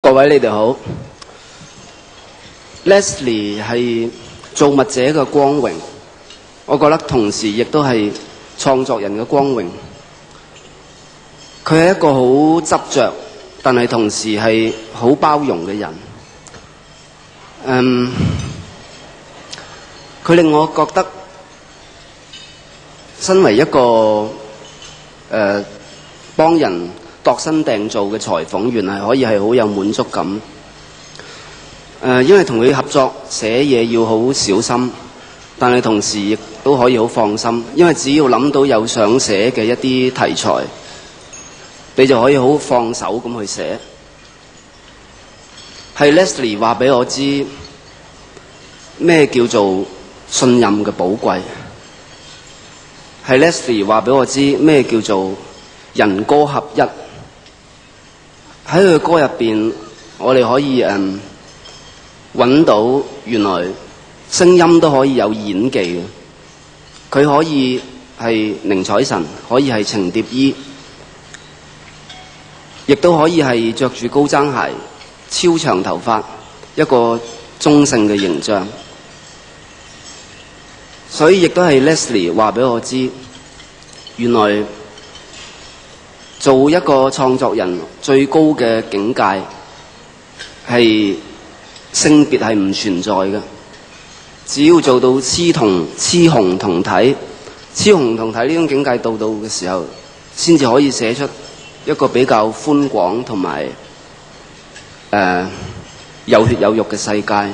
各位你哋好。Leslie 係造物者嘅光榮，我覺得同時亦都係創作人嘅光榮。佢係一個好執着，但係同時係好包容嘅人。佢令我覺得身為一個幫人度身訂造嘅裁縫，原來可以係好有滿足感。因為同佢合作寫嘢要好小心，但係同時亦都可以好放心，因為只要諗到有想寫嘅一啲題材，你就可以好放手咁去寫。係 Leslie 話俾我知咩叫做信任嘅寶貴，係 Leslie 話俾我知咩叫做人歌合一。喺佢嘅歌入邊，我哋可以揾到原來聲音都可以有演技嘅。佢可以係寧采臣，可以係程蝶衣，亦都可以係着住高踭鞋、超長頭髮，一個中性嘅形象。所以亦都係 Leslie 話俾我知，原來做一個創作人最高嘅境界係性別係唔存在嘅，只要做到雌雄同體，雌雄同體呢種境界到嘅時候，先至可以寫出一個比較寬廣同埋有血有肉嘅世界。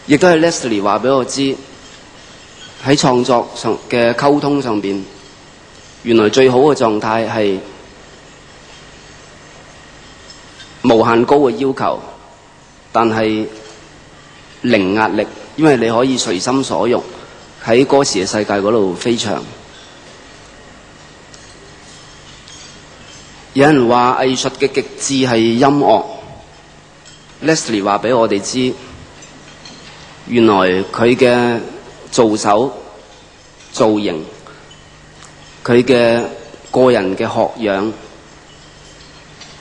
亦都係 Leslie 話俾我知，喺創作上嘅溝通上邊，原來最好嘅狀態係無限高嘅要求，但係零壓力，因為你可以隨心所欲喺歌詞嘅世界嗰度飛翔。有人話藝術嘅極致係音樂， Leslie 話俾我哋知，原來佢嘅造手、造型，佢嘅個人嘅學養，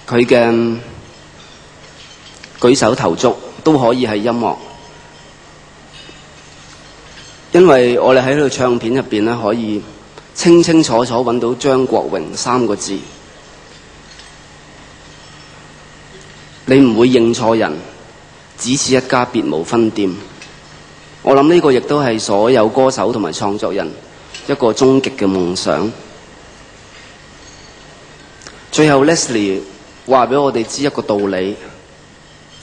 佢嘅舉手投足都可以係音樂。因為我哋喺呢個唱片入邊咧，可以清清楚楚揾到張國榮3個字，你唔會認錯人，只此一家別無分店。我諗呢個亦都係所有歌手同埋創作人一個終極嘅夢想。最後 Leslie 話俾我哋知一個道理，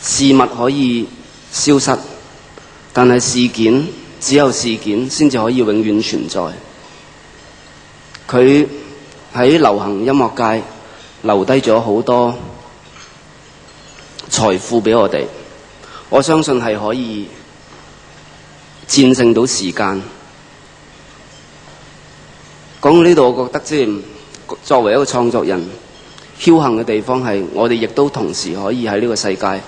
事物可以消失，但係事件只有事件先至可以永遠存在。佢喺流行音樂界留低咗好多財富俾我哋，我相信係可以戰勝到時間。講到呢度，我覺得即係作為一個創作人，僥倖嘅地方係我哋亦都同時可以喺呢個世界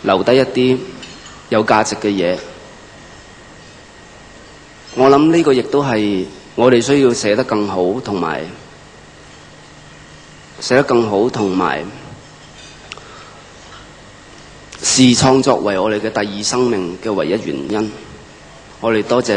留低一啲有價值嘅嘢。我諗呢個亦都係我哋需要寫得更好，同埋視創作為我哋嘅第二生命嘅唯一原因。我哋多謝。